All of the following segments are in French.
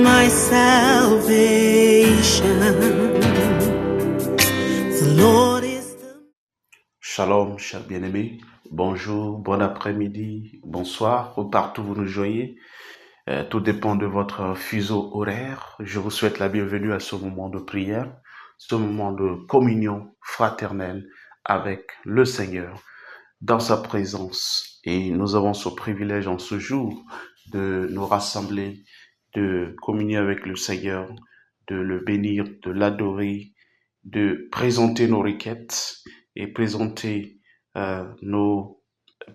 my salvation. The Lord is the... Shalom, chers bien-aimés. Bonjour, bon après-midi, bonsoir, ou partout où vous nous joignez. Tout dépend de votre fuseau horaire. Je vous souhaite la bienvenue à ce moment de prière, ce moment de communion fraternelle avec le Seigneur dans sa présence. Et nous avons ce privilège en ce jour de nous rassembler, de communier avec le Seigneur, de le bénir, de l'adorer, de présenter nos requêtes et présenter nos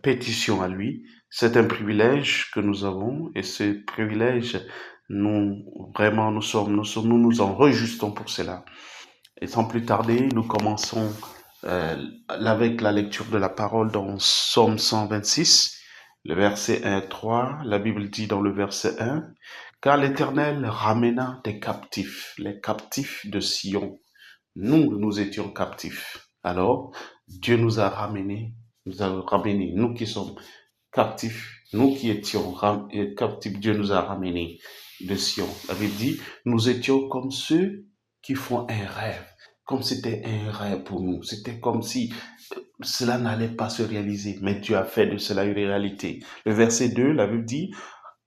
pétitions à lui. C'est un privilège que nous avons et ce privilège, nous nous en réjouissons pour cela. Et sans plus tarder, nous commençons avec la lecture de la parole dans Psaume 126, le verset 1 et 3. La Bible dit dans le verset 1, « Car l'Éternel ramena des captifs, les captifs de Sion. Nous étions captifs. Alors, Dieu nous a ramenés, nous qui sommes captifs, nous qui étions captifs, Dieu nous a ramenés de Sion. La Bible dit, nous étions comme ceux qui font un rêve, comme c'était un rêve pour nous. C'était comme si cela n'allait pas se réaliser, mais Dieu a fait de cela une réalité. Le verset 2, la Bible dit,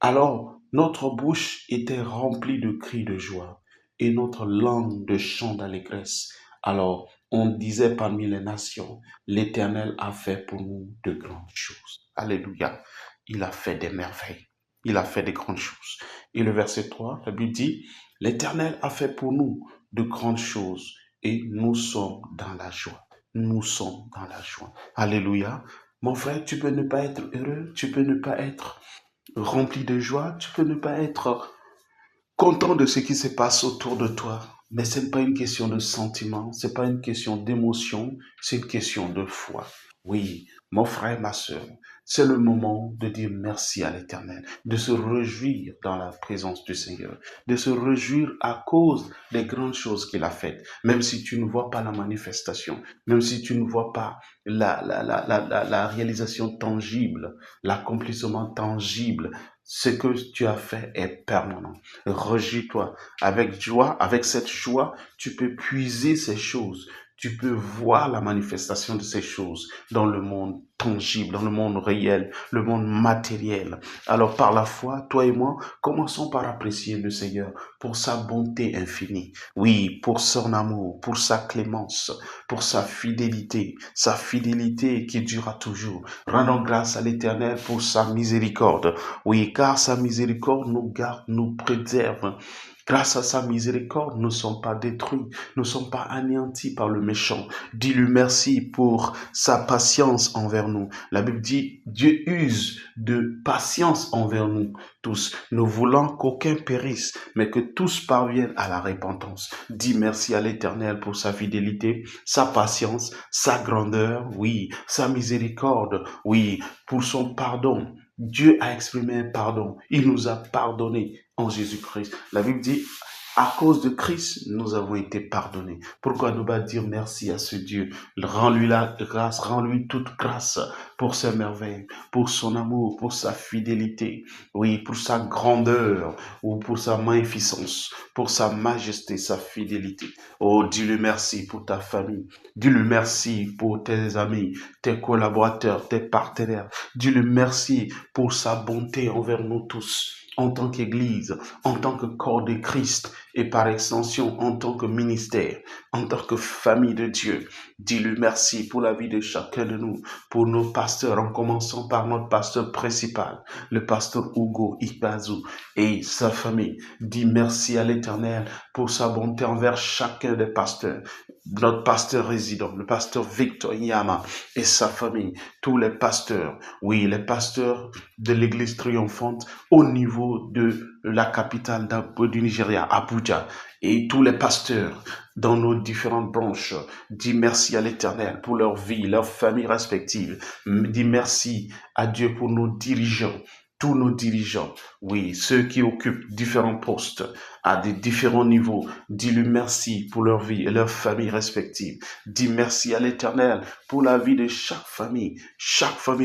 alors notre bouche était remplie de cris de joie et notre langue de chants d'allégresse. Alors on disait parmi les nations, l'Éternel a fait pour nous de grandes choses. Alléluia. Il a fait des merveilles. Il a fait des grandes choses. Et le verset 3, la Bible dit, l'Éternel a fait pour nous de grandes choses et nous sommes dans la joie. Nous sommes dans la joie. Alléluia. Mon frère, tu peux ne pas être heureux, tu peux ne pas être rempli de joie, tu peux ne pas être content de ce qui se passe autour de toi. Mais ce n'est pas une question de sentiment, ce n'est pas une question d'émotion, c'est une question de foi. Oui, mon frère, ma soeur, c'est le moment de dire merci à l'Éternel, de se réjouir dans la présence du Seigneur, de se réjouir à cause des grandes choses qu'il a faites, même si tu ne vois pas la manifestation, même si tu ne vois pas la réalisation tangible, l'accomplissement tangible. Ce que tu as fait est permanent. Réjouis-toi avec joie, avec cette joie, tu peux puiser ces choses. Tu peux voir la manifestation de ces choses dans le monde tangible, dans le monde réel, le monde matériel. Alors par la foi, toi et moi, commençons par apprécier le Seigneur pour sa bonté infinie. Oui, pour son amour, pour sa clémence, pour sa fidélité qui durera toujours. Rendons grâce à l'Éternel pour sa miséricorde. Oui, car sa miséricorde nous garde, nous préserve. Grâce à sa miséricorde, nous ne sommes pas détruits, nous ne sommes pas anéantis par le méchant. Dis-lui merci pour sa patience envers nous. La Bible dit, Dieu use de patience envers nous tous, ne voulant qu'aucun périsse, mais que tous parviennent à la repentance. Dis merci à l'Éternel pour sa fidélité, sa patience, sa grandeur, oui, sa miséricorde, oui, pour son pardon. Dieu a exprimé un pardon. Il nous a pardonné en Jésus-Christ. La Bible dit, à cause de Christ, nous avons été pardonnés. Pourquoi ne pas dire merci à ce Dieu? Rends-lui la grâce, rends-lui toute grâce pour ses merveilles, pour son amour, pour sa fidélité, oui, pour sa grandeur, ou pour sa magnificence, pour sa majesté, sa fidélité. Oh, dis-lui merci pour ta famille. Dis-lui merci pour tes amis, tes collaborateurs, tes partenaires. Dis-lui merci pour sa bonté envers nous tous, en tant qu'Église, en tant que corps de Christ et par extension en tant que ministère, en tant que famille de Dieu. Dis-lui merci pour la vie de chacun de nous, pour nos pasteurs, en commençant par notre pasteur principal, le pasteur Hugo Ikbazou et sa famille. Dis merci à l'Éternel pour sa bonté envers chacun des pasteurs, notre pasteur résident, le pasteur Victor Yama et sa famille, tous les pasteurs, oui, les pasteurs de l'église triomphante au niveau de la capitale du Nigeria, Abuja, et tous les pasteurs dans nos différentes branches. Dis merci à l'Éternel pour leur vie, leurs familles respectives. Dis merci à Dieu pour nos dirigeants, tous nos dirigeants, oui, ceux qui occupent différents postes à des différents niveaux. Dis-lui merci pour leur vie et leurs familles respectives. Dis merci à l'Éternel pour la vie de chaque famille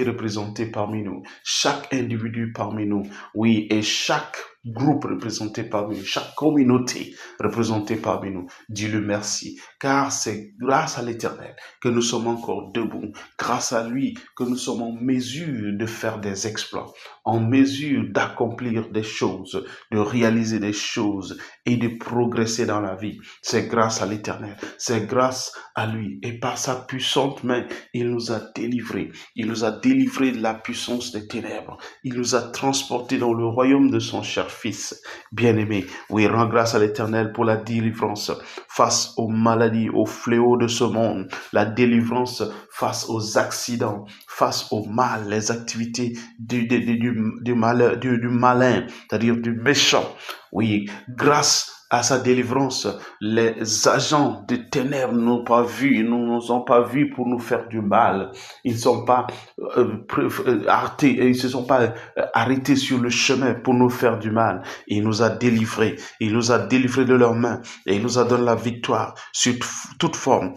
représentée parmi nous, chaque individu parmi nous, oui, et chaque groupe représenté parmi nous, chaque communauté représentée parmi nous. Dis-le merci, car c'est grâce à l'Éternel que nous sommes encore debout, grâce à lui que nous sommes en mesure de faire des exploits, en mesure d'accomplir des choses, de réaliser des choses et de progresser dans la vie. C'est grâce à l'Éternel, c'est grâce à lui. Et par sa puissante main, il nous a délivrés. Il nous a délivrés de la puissance des ténèbres. Il nous a transportés dans le royaume de son cher Fils bien-aimé. Oui, rends grâce à l'Éternel pour la délivrance face aux maladies, aux fléaux de ce monde, la délivrance face aux accidents, face au mal, les activités du malin, c'est-à-dire du méchant. Oui, grâce à sa délivrance, les agents des ténèbres n'ont pas vu, nous ont pas vus pour nous faire du mal. Ils ne sont pas ils se sont pas arrêtés sur le chemin pour nous faire du mal. Il nous a délivrés. Il nous a délivrés de leurs mains et il nous a donné la victoire sur toute forme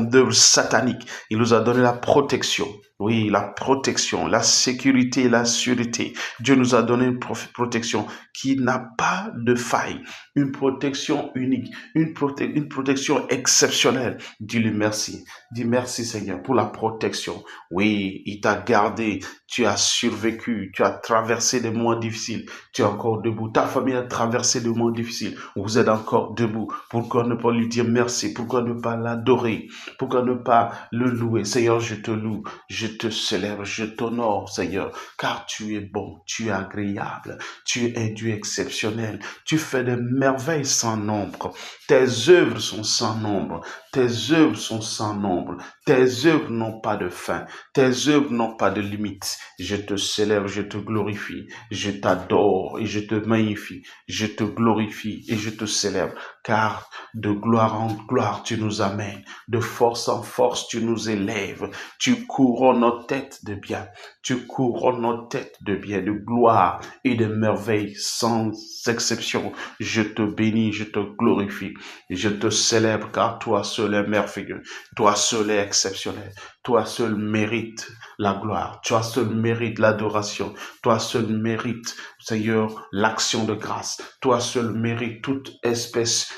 d'œuvre satanique. Il nous a donné la protection. Oui, la protection, la sécurité et la sûreté. Dieu nous a donné une protection qui n'a pas de faille, une protection unique, une protection exceptionnelle. Dis-lui merci. Dis merci Seigneur pour la protection. Oui, il t'a gardé, tu as survécu, tu as traversé des moments difficiles, tu es encore debout. Ta famille a traversé des moments difficiles, vous êtes encore debout. Pourquoi ne pas lui dire merci? Pourquoi ne pas l'adorer? Pourquoi ne pas le louer? Seigneur, je te loue, je te célèbre, je t'honore, Seigneur, car tu es bon, tu es agréable, tu es un Dieu exceptionnel, tu fais des merveilles sans nombre. Tes œuvres sont sans nombre, tes œuvres sont sans nombre, tes œuvres n'ont pas de fin, tes œuvres n'ont pas de limite. Je te célèbre, je te glorifie, je t'adore et je te magnifie, je te glorifie et je te célèbre, car de gloire en gloire tu nous amènes, de force en force tu nous élèves, tu couronnes nos têtes de bien, tu couronnes nos têtes de bien, de gloire et de merveilles sans exception. Je te bénis, je te glorifie, je te célèbre, car toi seul est merveilleux, toi seul est exceptionnel, toi seul mérite la gloire, toi seul mérite l'adoration, toi seul mérite, Seigneur, l'action de grâce, toi seul mérite toute espèce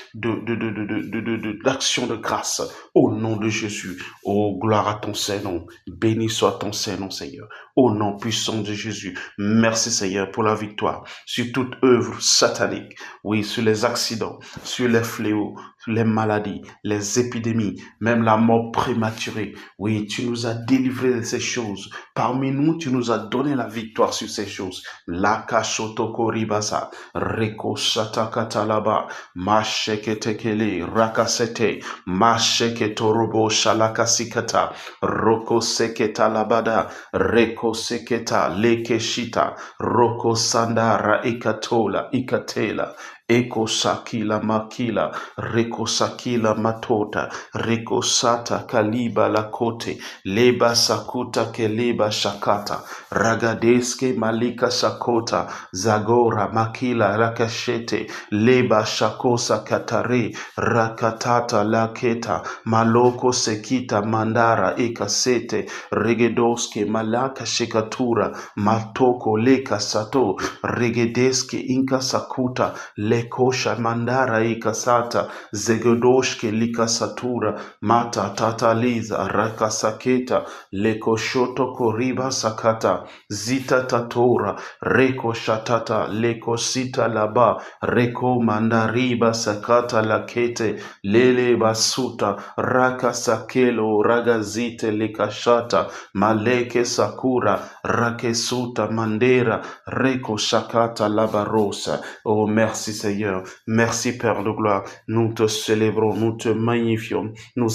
d'action de grâce, au nom de Jésus. Oh, gloire à ton Saint-Nom, béni soit ton Saint-Nom, Seigneur, au nom puissant de Jésus. Merci, Seigneur, pour la victoire sur toute œuvre satanique, oui, sur les accidents, sur les fléaux, sur les maladies, les épidémies, même la mort prématurée. Oui, tu nous as délivrés de ces choses. Parmi nous, tu nous as donné la victoire sur ces choses. Laka shotoko ribasa, reko satakatalaba, masheketekele, rakasete, masheketorobo shalakasikata, roko seketa labada, reko seketa, lekeshita, roko sandara ikatola, ikatela, Eko sakila makila, reko sakila matota, reko sata kaliba lakote, leba sakuta keleba shakata, ragadeske malika sakota, zagora makila rakashete, leba shakosa katare, rakatata laketa, maloko sekita mandara ekasete, regedoske malaka shekatura, matoko leka sato, regedeske inka sakuta, lekosha mandara ikasata, zegodoshke likasatura, mata tataliza rakasaketa, lekoshoto koriba sakata, zita tatora, reko shatata, leko sita laba, reko mandariba sakata lakete, lele basuta, raka sakelo, ragazite likashata, maleke sakura, rakesuta mandera, reko shakata labarosa. Oh, merci Seigneur, merci Père de gloire, nous te célébrons, nous te magnifions, nous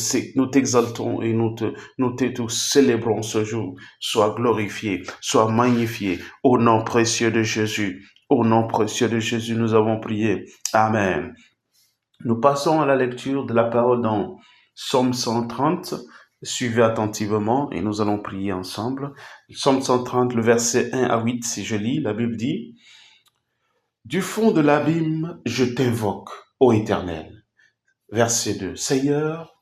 t'exaltons et nous te célébrons ce jour. Sois glorifié, sois magnifié, au nom précieux de Jésus. Au nom précieux de Jésus, nous avons prié. Amen. Nous passons à la lecture de la parole dans Psaume 130. Suivez attentivement et nous allons prier ensemble. Psaume 130, le verset 1 à 8, si je lis, la Bible dit: du fond de l'abîme, je t'invoque, ô Éternel. Verset 2. Seigneur,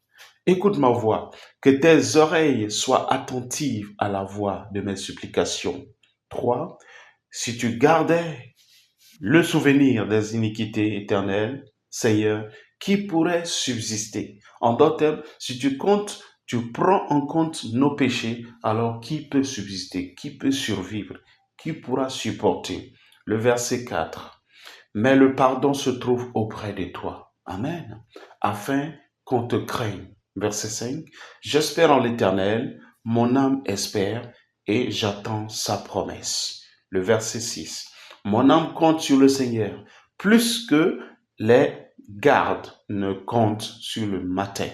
écoute ma voix, que tes oreilles soient attentives à la voix de mes supplications. 3. Si tu gardais le souvenir des iniquités éternelles, Seigneur, qui pourrait subsister. En d'autres termes, si tu comptes, tu prends en compte nos péchés, alors qui peut subsister, qui peut survivre, qui pourra supporter? Le verset 4. Mais le pardon se trouve auprès de toi. Amen. Afin qu'on te craigne. Verset 5. J'espère en l'Éternel, mon âme espère et j'attends sa promesse. Le verset 6. Mon âme compte sur le Seigneur plus que les gardes ne comptent sur le matin.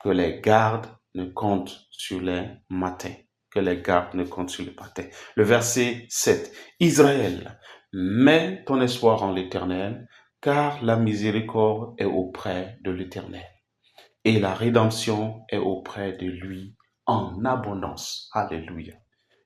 Que les gardes ne comptent sur les matins. Que les gardes ne comptent sur le matin. Le verset 7. Israël, mets ton espoir en l'Éternel, car la miséricorde est auprès de l'Éternel et la rédemption est auprès de lui en abondance. Alléluia.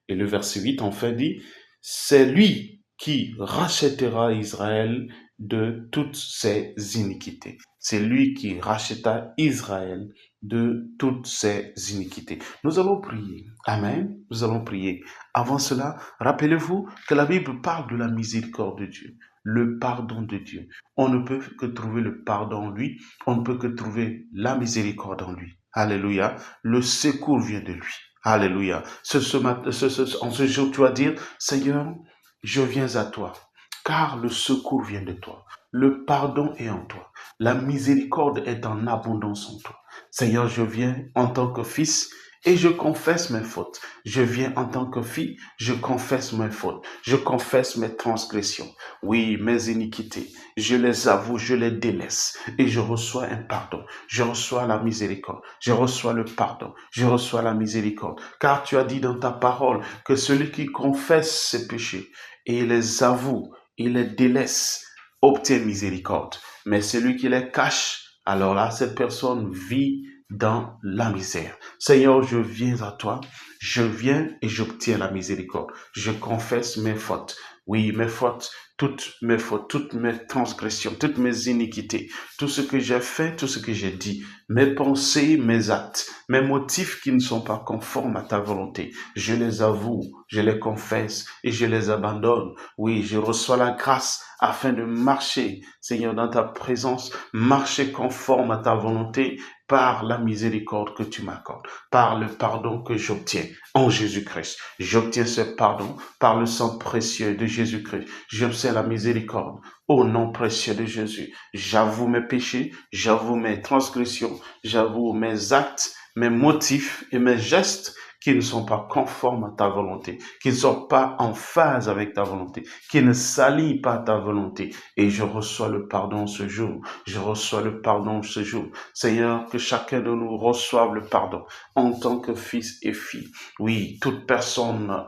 Et le verset 8 enfin dit, c'est lui qui rachètera Israël de toutes ses iniquités. C'est lui qui rachètera Israël de toutes ses iniquités. Nous allons prier. Amen. Nous allons prier. Avant cela, rappelez-vous que la Bible parle de la miséricorde de Dieu, le pardon de Dieu. On ne peut que trouver le pardon en lui, on ne peut que trouver la miséricorde en lui. Alléluia. Le secours vient de lui. Alléluia. En ce jour, tu vas dire, Seigneur, je viens à toi, car le secours vient de toi. Le pardon est en toi. La miséricorde est en abondance en toi. Seigneur, je viens en tant que fils et je confesse mes fautes. Je viens en tant que fille, je confesse mes fautes. Je confesse mes transgressions. Oui, mes iniquités. Je les avoue, je les délaisse et je reçois un pardon. Je reçois la miséricorde. Je reçois le pardon. Je reçois la miséricorde. Car tu as dit dans ta parole que celui qui confesse ses péchés et les avoue, il les délaisse, obtient miséricorde. Mais celui qui les cache, alors là, cette personne vit dans la misère. Seigneur, je viens à toi, je viens et j'obtiens la miséricorde. Je confesse mes fautes. Oui, mes fautes, toutes mes transgressions, toutes mes iniquités, tout ce que j'ai fait, tout ce que j'ai dit, mes pensées, mes actes, mes motifs qui ne sont pas conformes à ta volonté. Je les avoue, je les confesse et je les abandonne. Oui, je reçois la grâce afin de marcher, Seigneur, dans ta présence, marcher conforme à ta volonté par la miséricorde que tu m'accordes, par le pardon que j'obtiens en Jésus-Christ. J'obtiens ce pardon par le sang précieux de Jésus-Christ. J'obtiens la miséricorde au nom précieux de Jésus. J'avoue mes péchés, j'avoue mes transgressions, j'avoue mes actes, mes motifs et mes gestes qui ne sont pas conformes à ta volonté, qui ne sont pas en phase avec ta volonté, qui ne s'allient pas à ta volonté. Et je reçois le pardon ce jour. Je reçois le pardon ce jour. Seigneur, que chacun de nous reçoive le pardon en tant que fils et fille. Oui, toute personne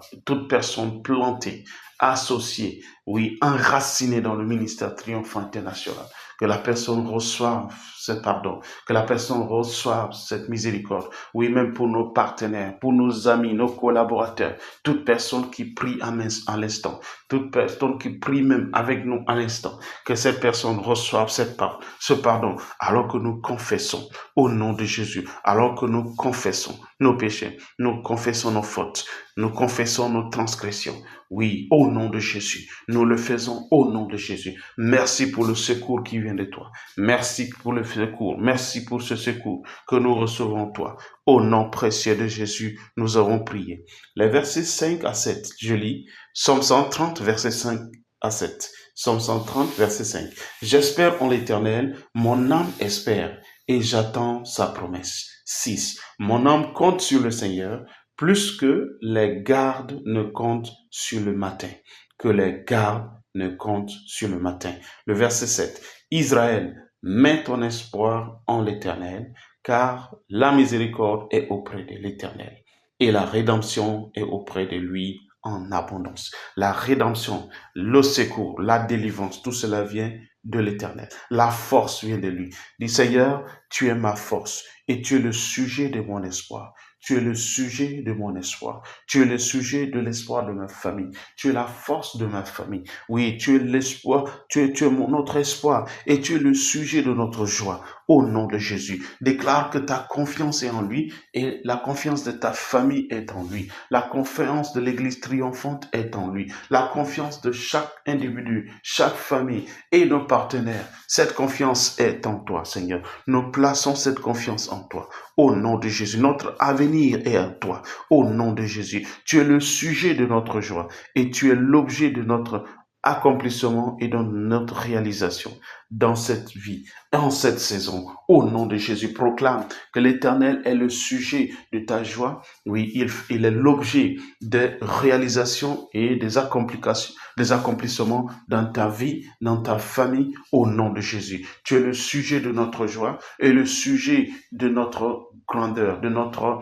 plantée, associée, oui, enracinée dans le ministère Triomphant International, que la personne reçoive ce pardon, que la personne reçoive cette miséricorde. Oui, même pour nos partenaires, pour nos amis, nos collaborateurs, toute personne qui prie à l'instant, toute personne qui prie même avec nous à l'instant, que cette personne reçoive ce pardon, alors que nous confessons au nom de Jésus, alors que nous confessons nos péchés, nous confessons nos fautes, nous confessons nos transgressions. Oui, au nom de Jésus, nous le faisons au nom de Jésus. Merci pour le secours qui vient de toi. Merci pour le secours. Merci pour ce secours que nous recevons de toi. Au nom précieux de Jésus, nous avons prié. Les versets 5 à 7, je lis. Psaume 130, versets 5 à 7. Psaume 130, verset 5. J'espère en l'Éternel, mon âme espère et j'attends sa promesse. 6. Mon âme compte sur le Seigneur plus que les gardes ne comptent sur le matin. Que les gardes ne comptent sur le matin. Le verset 7. Israël, mets ton espoir en l'Éternel, car la miséricorde est auprès de l'Éternel et la rédemption est auprès de lui en abondance. La rédemption, le secours, la délivrance, tout cela vient de l'Éternel. La force vient de lui. Dis Seigneur, tu es ma force et tu es le sujet de mon espoir. Tu es le sujet de mon espoir. Tu es le sujet de l'espoir de ma famille. Tu es la force de ma famille. Oui, tu es l'espoir, tu es notre espoir et tu es le sujet de notre joie. Au nom de Jésus, déclare que ta confiance est en lui et la confiance de ta famille est en lui. La confiance de l'Église triomphante est en lui. La confiance de chaque individu, chaque famille et nos partenaires. Cette confiance est en toi, Seigneur. Nous plaçons cette confiance en toi. Au nom de Jésus, notre avenir est en toi. Au nom de Jésus, tu es le sujet de notre joie et tu es l'objet de notre accomplissement et de notre réalisation dans cette vie, en cette saison. Au nom de Jésus, proclame que l'Éternel est le sujet de ta joie. Oui, il est l'objet des réalisations et des accomplissements dans ta vie, dans ta famille, au nom de Jésus. Tu es le sujet de notre joie et le sujet de notre grandeur, de notre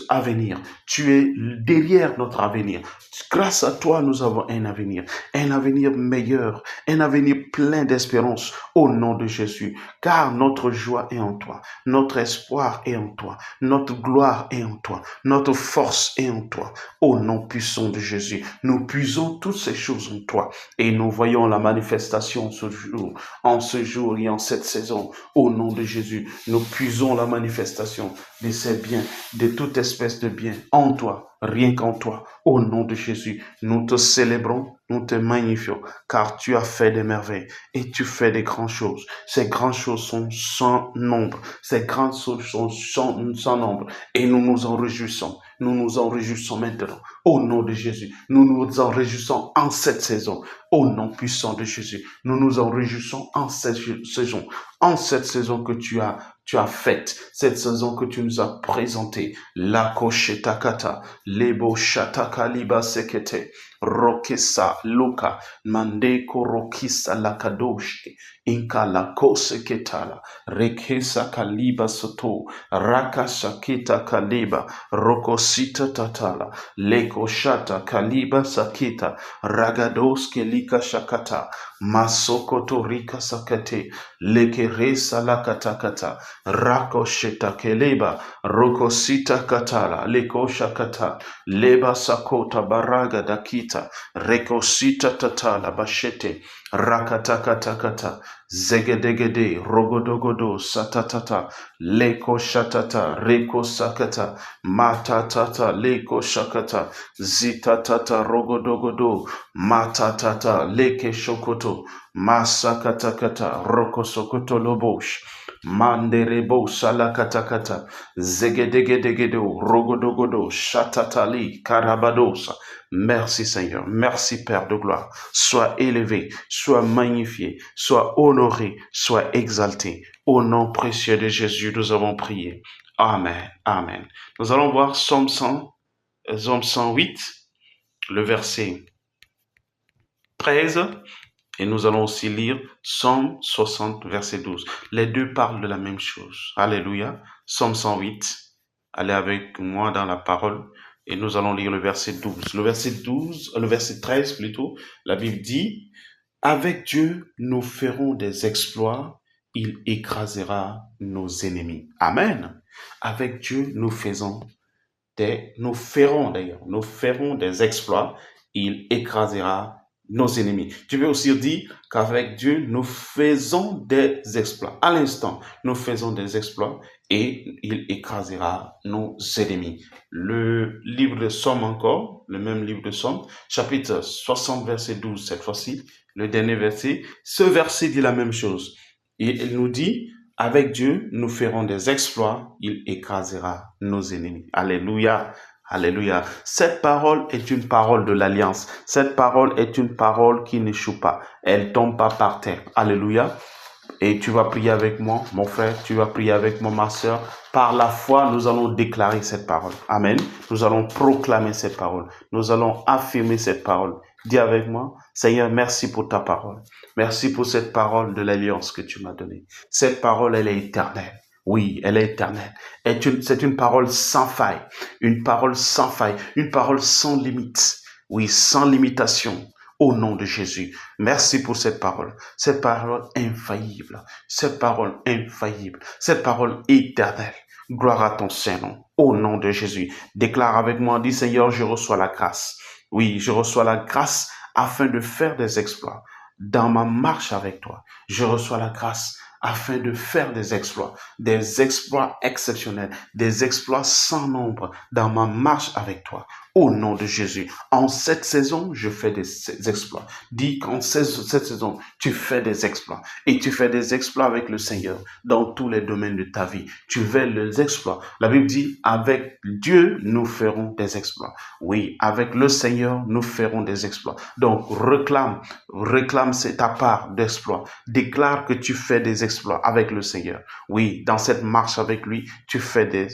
avenir. Tu es derrière notre avenir. Grâce à toi, nous avons un avenir meilleur, un avenir plein d'espérance au nom de Jésus. Car notre joie est en toi, notre espoir est en toi, notre gloire est en toi, notre force est en toi. Au nom puissant de Jésus, nous puisons toutes ces choses en toi et nous voyons la manifestation en ce jour et en cette saison. Au nom de Jésus, nous puisons la manifestation de ces biens, de toute espèce de biens en toi. Rien qu'en toi, au nom de Jésus, nous te célébrons, nous te magnifions, car tu as fait des merveilles et tu fais des grandes choses. Ces grandes choses sont sans nombre, ces grandes choses sont sans nombre et nous nous en réjouissons. Nous nous en réjouissons maintenant, au nom de Jésus. Nous nous en réjouissons en cette saison, au nom puissant de Jésus. Nous nous en réjouissons en cette saison que tu as faite, cette saison que tu nous as présentée. La koshetakata, lebo shataka liba sekete, rokesa luka, mandeko rokisa lakadoshke, inka la koseketala, rekesa kaliba soto, rakasakita kaliba, rokosita tatala, leko shata kaliba sakita, ragadoske lika shakata, masokoto rika sakate, lekeresa lakatakata, rakosheta keleba, rokosita katala, leko shakata, leba sakota baraga dakita, rekosita tatala bashete, rakatakatakata, zegedegede, rogodogodo, satatata, leko shatata, reko sakata, matatata, leko shakata, zitatata, rogodogodo, matatata, leke shokoto, masakatakata, roko sokoto lobosh, manderebo salakatakata, zegedegedegedo, rogodogodo, shatatali, karabadosa. Merci Seigneur, merci Père de gloire. Sois élevé, sois magnifié, sois honoré, sois exalté. Au nom précieux de Jésus, nous avons prié. Amen, amen. Nous allons voir Psaume 108, le verset 13, et nous allons aussi lire Psaume 60, verset 12. Les deux parlent de la même chose. Alléluia. Psaume 108. Allez avec moi dans la parole. Et nous allons lire le verset 12. Le verset 13 plutôt, la Bible dit, « Avec Dieu, nous ferons des exploits, il écrasera nos ennemis. » Amen. Avec Dieu, nous ferons des exploits, il écrasera nos ennemis. Tu veux aussi dire qu'avec Dieu, nous faisons des exploits. À l'instant, nous faisons des exploits et il écrasera nos ennemis. Le livre de Somme encore, le même livre de Somme, chapitre 60, verset 12, cette fois-ci, le dernier verset, ce verset dit la même chose. Et il nous dit, avec Dieu, nous ferons des exploits, il écrasera nos ennemis. Alléluia. Alléluia. Cette parole est une parole de l'alliance. Cette parole est une parole qui n'échoue pas. Elle tombe pas par terre. Alléluia. Et tu vas prier avec moi, mon frère, tu vas prier avec moi, ma sœur. Par la foi, nous allons déclarer cette parole. Amen. Nous allons proclamer cette parole. Nous allons affirmer cette parole. Dis avec moi, Seigneur, merci pour ta parole. Merci pour cette parole de l'alliance que tu m'as donnée. Cette parole, elle est éternelle. Oui, elle est éternelle. C'est une parole sans faille, une parole sans faille, une parole sans limite. Oui, sans limitation. Au nom de Jésus. Merci pour cette parole infaillible, cette parole infaillible, cette parole éternelle. Gloire à ton Saint-Nom. Au nom de Jésus. Déclare avec moi, dis Seigneur, je reçois la grâce. Oui, je reçois la grâce afin de faire des exploits dans ma marche avec toi. Je reçois la grâce afin de faire des exploits exceptionnels, des exploits sans nombre dans ma marche avec toi. Au nom de Jésus. En cette saison, je fais des exploits. Dis qu'en cette saison, tu fais des exploits. Et tu fais des exploits avec le Seigneur dans tous les domaines de ta vie. Tu fais les exploits. La Bible dit, avec Dieu, nous ferons des exploits. Oui, avec le Seigneur, nous ferons des exploits. Donc, réclame c'est ta part d'exploit. Déclare que tu fais des exploits avec le Seigneur. Oui, dans cette marche avec lui, tu fais des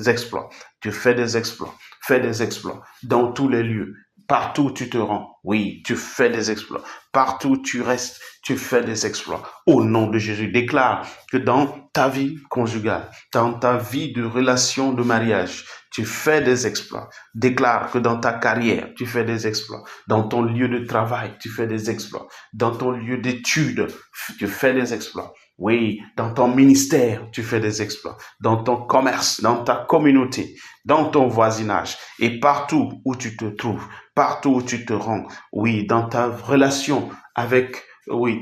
exploits. Tu fais des exploits. Fais des exploits dans tous les lieux. Partout où tu te rends, oui, tu fais des exploits. Partout où tu restes, tu fais des exploits. Au nom de Jésus, déclare que dans ta vie conjugale, dans ta vie de relation de mariage, tu fais des exploits. Déclare que dans ta carrière, tu fais des exploits. Dans ton lieu de travail, tu fais des exploits. Dans ton lieu d'études, tu fais des exploits. Oui, dans ton ministère, tu fais des exploits. Dans ton commerce, dans ta communauté, dans ton voisinage et partout où tu te trouves, partout où tu te rends. Oui, dans ta relation avec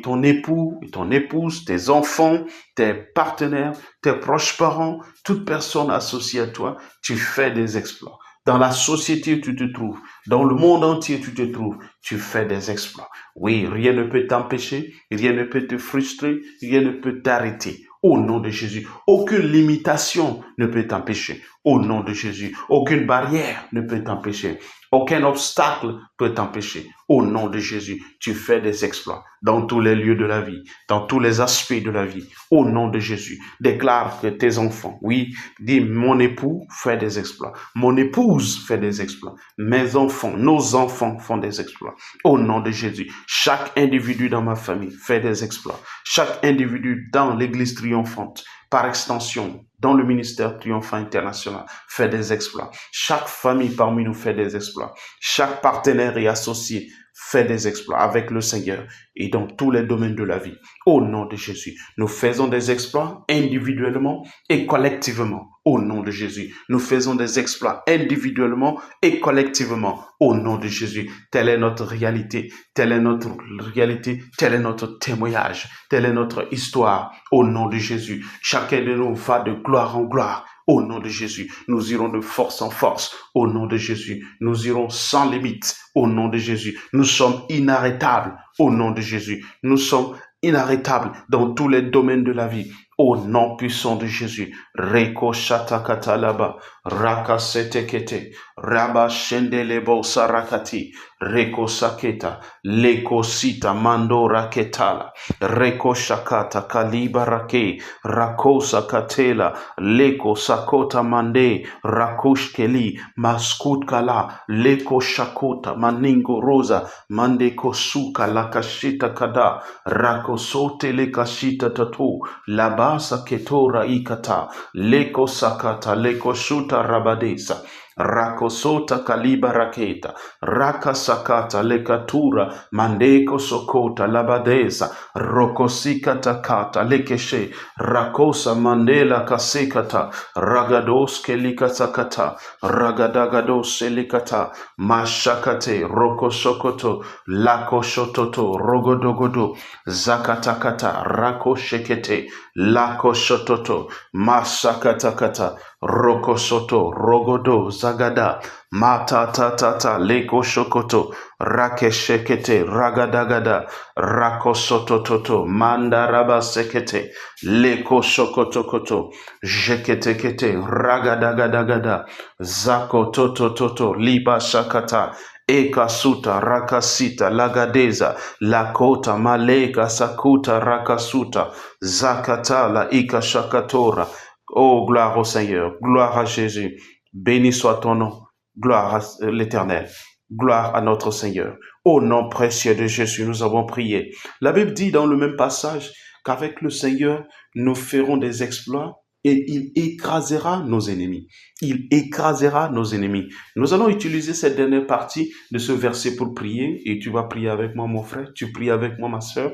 ton époux, ton épouse, tes enfants, tes partenaires, tes proches parents, toute personne associée à toi, tu fais des exploits. Dans la société où tu te trouves, dans le monde entier où tu te trouves, tu fais des exploits. Oui, rien ne peut t'empêcher, rien ne peut te frustrer, rien ne peut t'arrêter. Au nom de Jésus, aucune limitation ne peut t'empêcher. Au nom de Jésus, aucune barrière ne peut t'empêcher. Aucun obstacle peut t'empêcher. Au nom de Jésus, tu fais des exploits dans tous les lieux de la vie, dans tous les aspects de la vie. Au nom de Jésus, déclare que tes enfants, oui, dis mon époux fait des exploits, mon épouse fait des exploits, mes enfants, nos enfants font des exploits. Au nom de Jésus, chaque individu dans ma famille fait des exploits. Chaque individu dans l'église triomphante, par extension, dans le ministère triomphant international, fait des exploits. Chaque famille parmi nous fait des exploits. Chaque partenaire et associé fait des exploits avec le Seigneur et dans tous les domaines de la vie. Au nom de Jésus, nous faisons des exploits individuellement et collectivement. Au nom de Jésus, nous faisons des exploits individuellement et collectivement. Au nom de Jésus, telle est notre réalité, telle est notre réalité, tel est notre témoignage, telle est notre histoire. Au nom de Jésus, chacun de nous va de gloire en gloire. Au nom de Jésus, nous irons de force en force. Au nom de Jésus, nous irons sans limite. Au nom de Jésus, nous sommes inarrêtables. Au nom de Jésus, nous sommes inarrêtables dans tous les domaines de la vie. Au nom puissant de Jésus, Reko Shatakata Laba, Raka Setekete, Raba Shendelebo Sarakati, Reko Saketa, Leko Sita Mando Raketala, Reko Shakata Kaliba Rake, Rako Sakatela, Leko Sakota Mande, Rakoshkeli, Maskut Kala, Leko Shakota, Maningo Rosa, Mande Kosuka, Lakashita Kada, Rako Sote Lekashita Tatu, Laba Saketora ikata, leko sakata, leko shuta rabadesa, rakosota kaliba raketa, raka sakata, lekatura, mandeko sokota, labadesa, rokosikata kata, lekeshe, rakosa mandela kasekata, ragados kelikasakata, ragadagados selikata, mashakate, rokosokoto, lakoshototo, rogodogodo, zakatakata, rakoshekete, Lako shototo, masakatakata, roko soto, rogodo, zagada, mata tatata, leko shokoto, rakeshekete, ragadagada, rako sotototo, mandaraba sekete, leko shokotokoto, jeketekete, ragadagadagada, zako totototo, liba shakata, Eka suta rakasita lagadeza lakota maleka sakuta rakasuta zakata la ika shakatora. Oh, gloire au Seigneur, gloire à Jésus. Béni soit ton nom, gloire à l'Éternel, gloire à notre Seigneur. Au nom précieux de Jésus, nous avons prié. La Bible dit dans le même passage qu'avec le Seigneur, nous ferons des exploits et il écrasera nos ennemis. Il écrasera nos ennemis. Nous allons utiliser cette dernière partie de ce verset pour prier et tu vas prier avec moi, mon frère. Tu pries avec moi, ma sœur.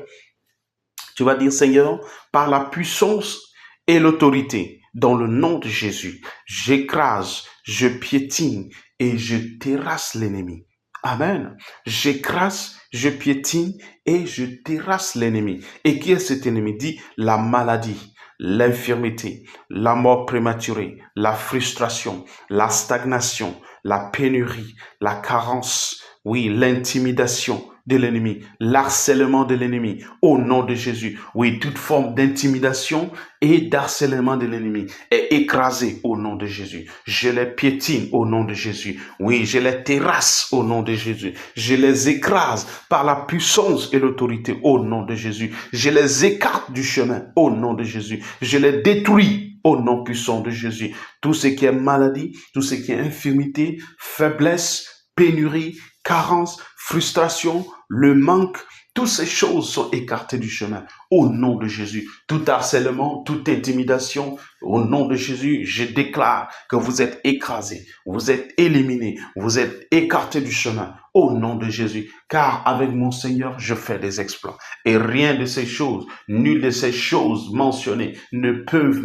Tu vas dire, Seigneur, par la puissance et l'autorité dans le nom de Jésus. J'écrase, je piétine et je terrasse l'ennemi. Amen. J'écrase, je piétine et je terrasse l'ennemi. Et qui est cet ennemi? Dit la maladie, l'infirmité, la mort prématurée, la frustration, la stagnation, la pénurie, la carence, oui, l'intimidation de l'ennemi, l'harcèlement de l'ennemi, au nom de Jésus. Oui, toute forme d'intimidation et d'harcèlement de l'ennemi est écrasée au nom de Jésus. Je les piétine au nom de Jésus. Oui, je les terrasse au nom de Jésus. Je les écrase par la puissance et l'autorité au nom de Jésus. Je les écarte du chemin au nom de Jésus. Je les détruis au nom puissant de Jésus. Tout ce qui est maladie, tout ce qui est infirmité, faiblesse, pénurie, carence, frustration, le manque, toutes ces choses sont écartées du chemin au nom de Jésus. Tout harcèlement, toute intimidation, au nom de Jésus, je déclare que vous êtes écrasés, vous êtes éliminés, vous êtes écartés du chemin au nom de Jésus. Car avec mon Seigneur, je fais des exploits. Et rien de ces choses, nulle de ces choses mentionnées ne peuvent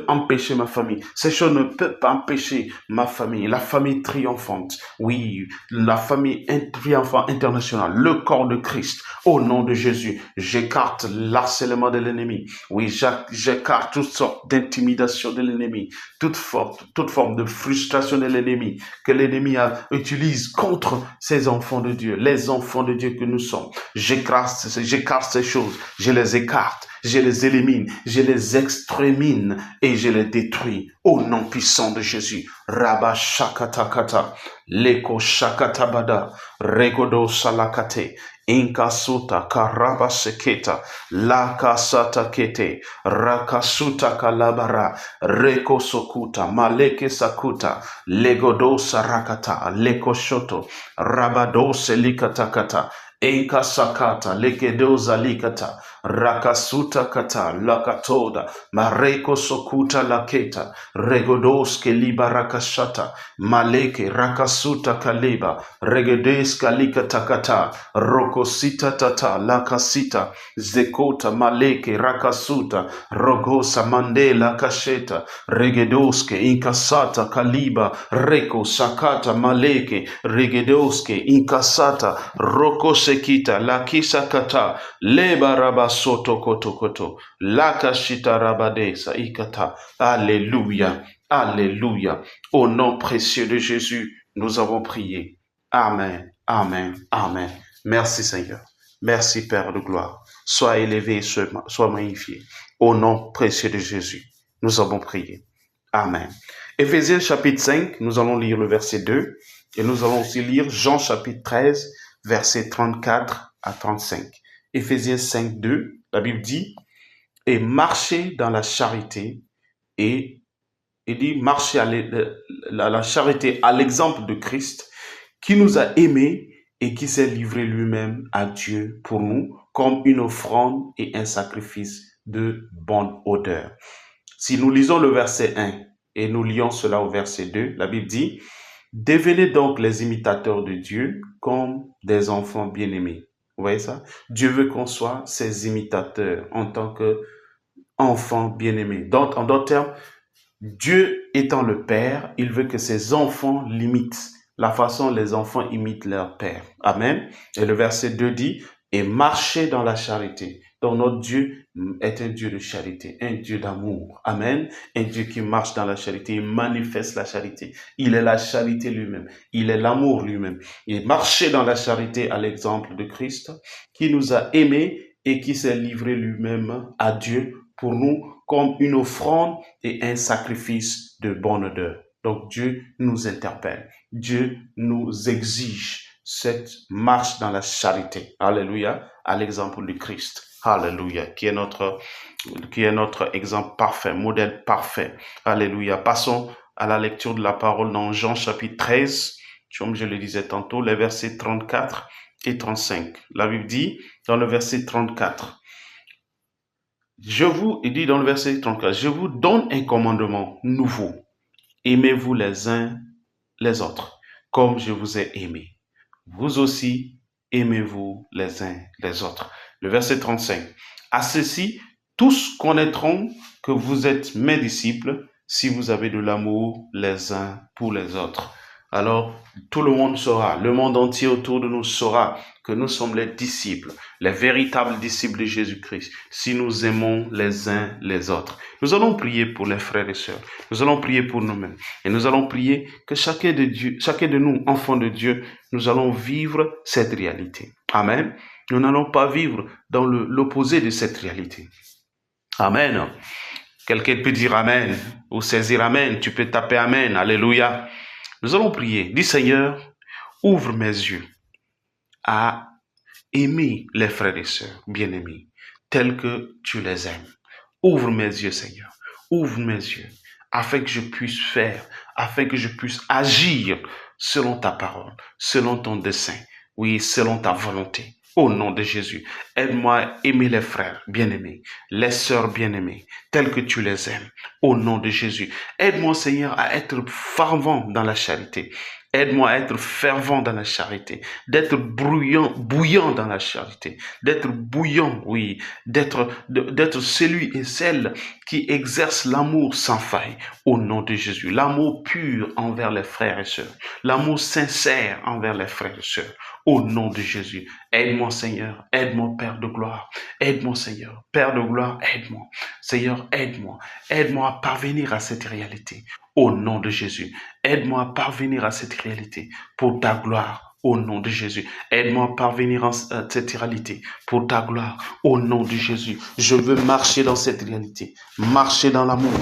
empêcher ma famille. Ces choses ne peuvent pas empêcher ma famille, la famille triomphante. Oui, la famille triomphante internationale, le corps de Christ. Au nom de Jésus, j'écarte l'harcèlement de l'ennemi. Oui, j'écarte toutes sortes d'intimidation de l'ennemi, toute forme de frustration de l'ennemi que l'ennemi utilise contre ces enfants de Dieu, les enfants de Dieu que nous sommes. J'écarte ces choses, je les écarte, je les élimine, je les extermine et je les détruis au nom puissant de Jésus. Rabba shakatakata, leko shakatabada, regodo salakate, inkasuta karaba seketa, lakasata kete, rakasuta kalabara, reko sokuta, maleke sakuta, legodo sarakata, leko shoto, rabado selikatakata, Enka sakata, legedoza likata, rakasuta kata, lakatoda, mareko sokuta laketa, regodoske libarakashata, maleke rakasuta kaliba, regedeska likatakata, rokosita tata, lakasita, zekota maleke rakasuta, rogosa mandela kasheta, regedoske inkasata kaliba, reko sakata maleke, regedoske inkasata, rokose kita la kisa kata leba raba soto koto koto la kashita rabadesa ikata. Alléluia, alléluia. Au nom précieux de Jésus, nous avons prié. Amen, amen, amen. Merci Seigneur. Merci Père de gloire. Sois élevé, sois magnifié. Au nom précieux de Jésus, nous avons prié. Amen. Éphésiens chapitre 5, nous allons lire le verset 2 et nous allons aussi lire Jean chapitre 13, versets 34 à 35. Éphésiens 5, 2, la Bible dit, et marchez dans la charité, et il dit, marchez à la charité à l'exemple de Christ, qui nous a aimés et qui s'est livré lui-même à Dieu pour nous, comme une offrande et un sacrifice de bonne odeur. Si nous lisons le verset 1 et nous lions cela au verset 2, la Bible dit, devenez donc les imitateurs de Dieu comme des enfants bien-aimés. Vous voyez ça? Dieu veut qu'on soit ses imitateurs en tant qu'enfants bien-aimés. Donc, en d'autres termes, Dieu étant le Père, il veut que ses enfants l'imitent. La façon dont les enfants imitent leur Père. Amen. Et le verset 2 dit, et marchez dans la charité. Donc notre Dieu est un Dieu de charité, un Dieu d'amour. Amen. Un Dieu qui marche dans la charité, il manifeste la charité. Il est la charité lui-même. Il est l'amour lui-même. Et marchez dans la charité à l'exemple de Christ, qui nous a aimés et qui s'est livré lui-même à Dieu pour nous comme une offrande et un sacrifice de bonne odeur. Donc Dieu nous interpelle. Dieu nous exige cette marche dans la charité. Alléluia. À l'exemple du Christ. Alléluia. Qui est notre exemple parfait, modèle parfait. Alléluia. Passons à la lecture de la parole dans Jean chapitre 13. Comme je le disais tantôt, les versets 34 et 35. La Bible dit dans le verset 34. Il dit dans le verset 34, je vous donne un commandement nouveau. Aimez-vous les uns les autres, comme je vous ai aimé. Vous aussi, aimez-vous les uns les autres. Le verset 35. À ceci, tous connaîtront que vous êtes mes disciples si vous avez de l'amour les uns pour les autres. Alors, tout le monde saura, le monde entier autour de nous saura que nous sommes les disciples, les véritables disciples de Jésus-Christ, si nous aimons les uns les autres. Nous allons prier pour les frères et sœurs. Nous allons prier pour nous-mêmes. Et nous allons prier que chacun de nous, enfants de Dieu, nous allons vivre cette réalité. Amen. Nous n'allons pas vivre dans l'opposé de cette réalité. Amen. Quelqu'un peut dire Amen ou saisir Amen. Tu peux taper Amen. Alléluia. Nous allons prier. Dis Seigneur, ouvre mes yeux à aimer les frères et sœurs bien-aimés, tels que tu les aimes. Ouvre mes yeux, Seigneur. Ouvre mes yeux, afin que je puisse faire, afin que je puisse agir selon ta parole, selon ton dessein, oui, selon ta volonté. Au nom de Jésus, aide-moi à aimer les frères bien-aimés, les sœurs bien-aimées, tels que tu les aimes. Au nom de Jésus, aide-moi, Seigneur, à être fervent dans la charité. Aide-moi à être fervent dans la charité, d'être bouillant dans la charité, d'être bouillant, oui, d'être celui et celle qui exerce l'amour sans faille. Au nom de Jésus, l'amour pur envers les frères et sœurs, l'amour sincère envers les frères et sœurs. Au nom de Jésus, aide-moi Seigneur, aide-moi Père de gloire, aide-moi Seigneur, Père de gloire, aide-moi. Seigneur, aide-moi à parvenir à cette réalité. Au nom de Jésus, aide-moi à parvenir à cette réalité pour ta gloire. Au nom de Jésus, aide-moi à parvenir à cette réalité pour ta gloire. Au nom de Jésus, je veux marcher dans cette réalité, marcher dans l'amour,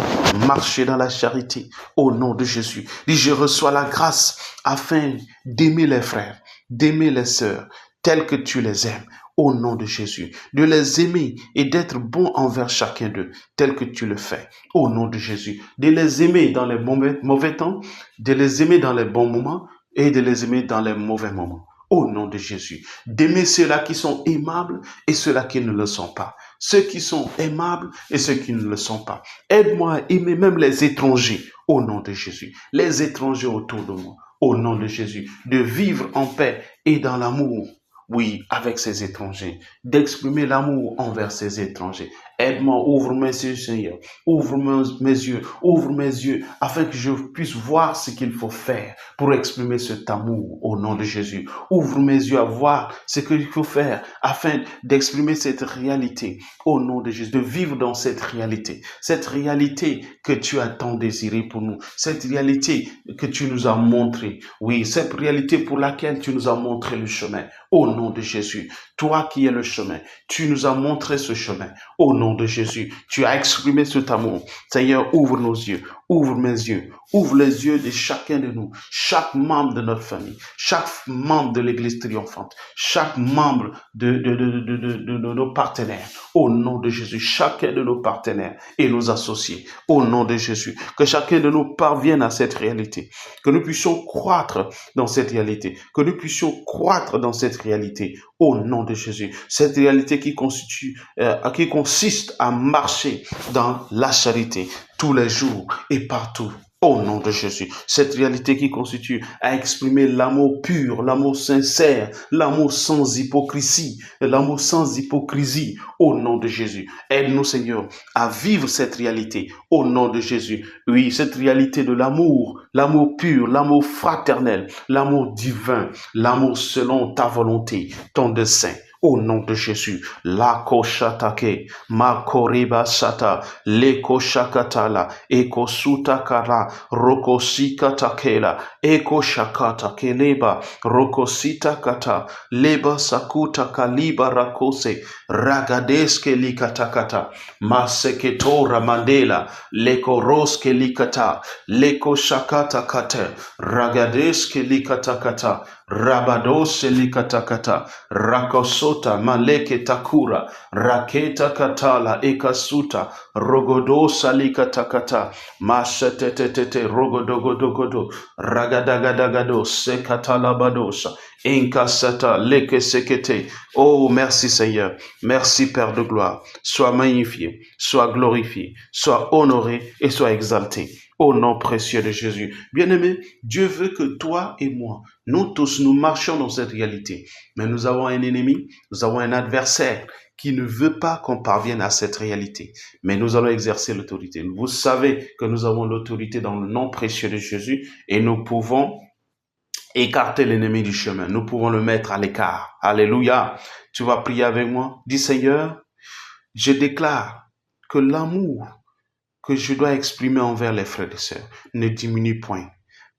marcher dans la charité. Au nom de Jésus, je reçois la grâce afin d'aimer les frères, d'aimer les sœurs, tels que tu les aimes. Au nom de Jésus, de les aimer et d'être bon envers chacun d'eux, tel que tu le fais. Au nom de Jésus, de les aimer dans les mauvais temps, de les aimer dans les bons moments et de les aimer dans les mauvais moments. Au nom de Jésus, d'aimer ceux-là qui sont aimables et ceux-là qui ne le sont pas. Ceux qui sont aimables et ceux qui ne le sont pas. Aide-moi à aimer même les étrangers. Au nom de Jésus, les étrangers autour de moi. Au nom de Jésus, de vivre en paix et dans l'amour. Oui, avec ces étrangers, d'exprimer l'amour envers ces étrangers. Aide-moi, ouvre mes yeux, Seigneur. Ouvre mes yeux, afin que je puisse voir ce qu'il faut faire pour exprimer cet amour au nom de Jésus. Ouvre mes yeux à voir ce qu'il faut faire afin d'exprimer cette réalité au nom de Jésus, de vivre dans cette réalité que tu as tant désiré pour nous, cette réalité que tu nous as montrée. Oui, cette réalité pour laquelle tu nous as montré le chemin. Au nom de Jésus, toi qui es le chemin, tu nous as montré ce chemin. Au nom de Jésus, tu as exprimé cet amour. Seigneur, ouvre nos yeux, ouvre mes yeux, ouvre les yeux de chacun de nous, chaque membre de notre famille, chaque membre de l'Église triomphante, chaque membre de nos partenaires. Au nom de Jésus, chacun de nos partenaires et nos associés. Au nom de Jésus, que chacun de nous parvienne à cette réalité, que nous puissions croître dans cette réalité, que nous puissions croître dans cette réalité. Au nom de Jésus, cette réalité qui consiste à marcher dans la charité tous les jours et partout. Au nom de Jésus, cette réalité qui constitue à exprimer l'amour pur, l'amour sincère, l'amour sans hypocrisie, au nom de Jésus. Aide-nous, Seigneur, à vivre cette réalité, au nom de Jésus. Oui, cette réalité de l'amour pur, l'amour fraternel, l'amour divin, l'amour selon ta volonté, ton dessein. Au nom de Jésus, la koshatake, ma koriba sata, le koshakatala, eko sutakara, rokosika takela, eko shakata keleba, rokosita kata, leba sakuta kaliba rakose, ragadeske likatakata, maseketora mandela, leko roske likata, leko shakata kate, ragadeske likatakata, Rabadose likatakata, rakosota maleke takura, raketa katala ekasuta, rogodosa likatakata, masetetete rogodogodogodo, ragadagadagado sekatala badosa, inkasata leke sekete. Oh, merci Seigneur, merci Père de gloire, sois magnifié, sois glorifié, sois honoré et sois exalté. au nom précieux de Jésus. Bien-aimé, Dieu veut que toi et moi, nous tous, nous marchions dans cette réalité. Mais nous avons un ennemi, nous avons un adversaire qui ne veut pas qu'on parvienne à cette réalité. Mais nous allons exercer l'autorité. Vous savez que nous avons l'autorité dans le nom précieux de Jésus et nous pouvons écarter l'ennemi du chemin. Nous pouvons le mettre à l'écart. Alléluia. Tu vas prier avec moi. Dis Seigneur, je déclare que l'amour que je dois exprimer envers les frères et sœurs ne diminue point,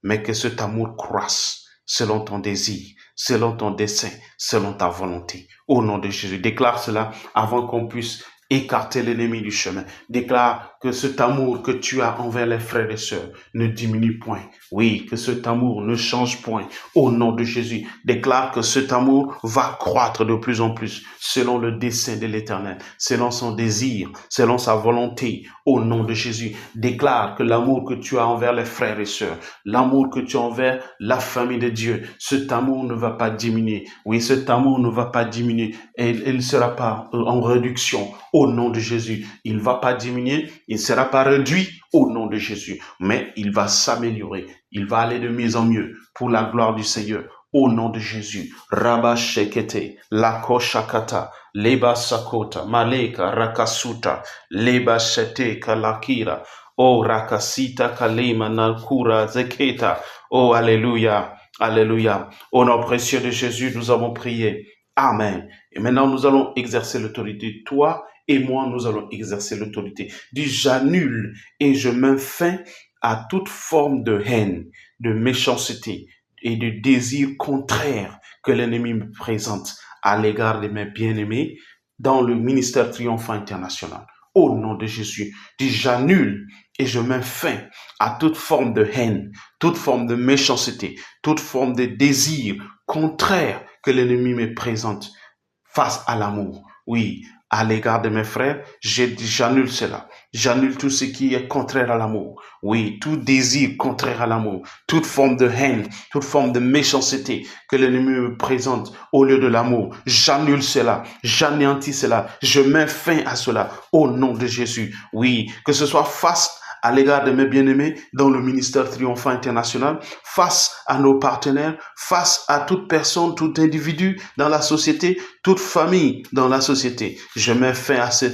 mais que cet amour croisse selon ton désir, selon ton dessein, selon ta volonté. Au nom de Jésus, déclare cela avant qu'on puisse écarter l'ennemi du chemin. Déclare que cet amour que tu as envers les frères et sœurs ne diminue point. Oui, que cet amour ne change point. Au nom de Jésus, déclare que cet amour va croître de plus en plus selon le dessein de l'Éternel, selon son désir, selon sa volonté. Au nom de Jésus, déclare que l'amour que tu as envers les frères et sœurs, l'amour que tu as envers la famille de Dieu, cet amour ne va pas diminuer. Oui, cet amour ne va pas diminuer et il ne sera pas en réduction. Au nom de Jésus, il ne va pas diminuer, il ne sera pas réduit au nom de Jésus, mais il va s'améliorer, il va aller de mieux en mieux pour la gloire du Seigneur. Au nom de Jésus, Rabba Shekete, Lako Shakata, Leba Sakota, Maleka Rakasuta, Leba Shete Kalakira, O Rakasita Kalima Nakura Zeketa. Oh, Alléluia, Alléluia. Au nom précieux de Jésus, nous avons prié. Amen. Et maintenant, nous allons exercer l'autorité. Toi et moi, nous allons exercer l'autorité. Dis, j'annule et je mets fin à toute forme de haine, de méchanceté et de désir contraire que l'ennemi me présente à l'égard de mes bien-aimés dans le ministère Triomphant International. Au nom de Jésus, dis, j'annule et je mets fin à toute forme de haine, toute forme de méchanceté, toute forme de désir contraire que l'ennemi me présente face à l'amour. Oui, à l'égard de mes frères, j'annule cela. J'annule tout ce qui est contraire à l'amour. Oui, tout désir contraire à l'amour, toute forme de haine, toute forme de méchanceté que l'ennemi me présente au lieu de l'amour. J'annule cela, j'anéantis cela, je mets fin à cela au nom de Jésus. Oui, que ce soit face à l'égard de mes bien-aimés dans le ministère Triomphant International, face à nos partenaires, face à toute personne, tout individu dans la société, toute famille dans la société. Je mets fin à ce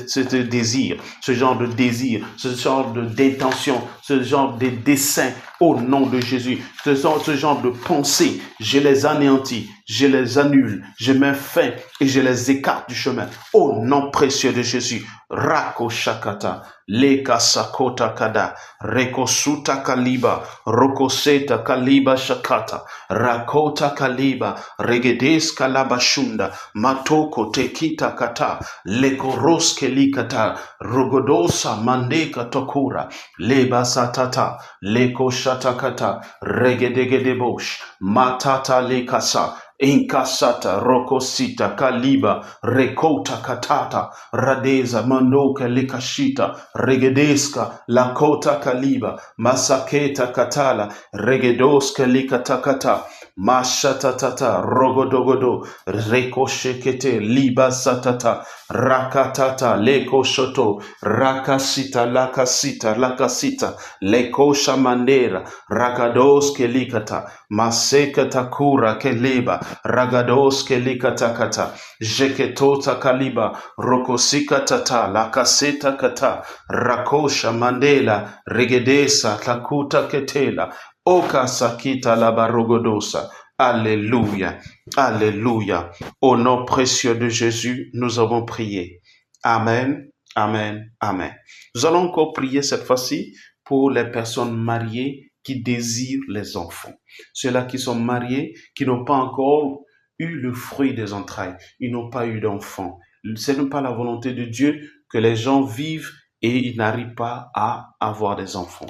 désir, ce genre de désir, ce genre d'intention, ce genre de dessein au nom de Jésus. Ce genre de pensée, je les anéantis, je les annule, je mets fin et je les écarte du chemin au nom précieux de Jésus. Rako Shakata, Leka Sakota Kada, Rekosuta Kaliba, Rokoseta Kaliba Shakata, Rakota Kaliba, Regedes Kalabashunda, Matoko Tekita Kata, Lekoroske Likata, Rogodosa Mandeka Tokura, Leba Satata, Leko Shatakata, Regedegedebosh, Matata Lekasa, Inkasata, Rokosita, Kaliba, Rekota Katata, Radeza, Mandoka, Likashita, Regedeska, Lakota Kaliba, Masaketa Katala, Regedoska Likatakata, Mashatatata, Rogodogodo, Rekoshekete, Liba Satata, Rakatata, Leko Shoto, Rakasita, Lakasita, Leko Shamandera, Ragadoske Likata, Maseka Kura Keleba, Ragadoske Likatakata, Jeketota Kaliba, Rokosika Tata, Lakaseta Kata, Rakosha Mandela, Regedesa, Takuta Ketela, Oka Sakita Labarogodosa. Alléluia, Alléluia. Au nom précieux de Jésus, nous avons prié. Amen, Amen, Amen. Nous allons encore prier cette fois-ci pour les personnes mariées qui désirent les enfants. Ceux-là qui sont mariés, qui n'ont pas encore eu le fruit des entrailles. Ils n'ont pas eu d'enfants. Ce n'est pas la volonté de Dieu que les gens vivent et ils n'arrivent pas à avoir des enfants.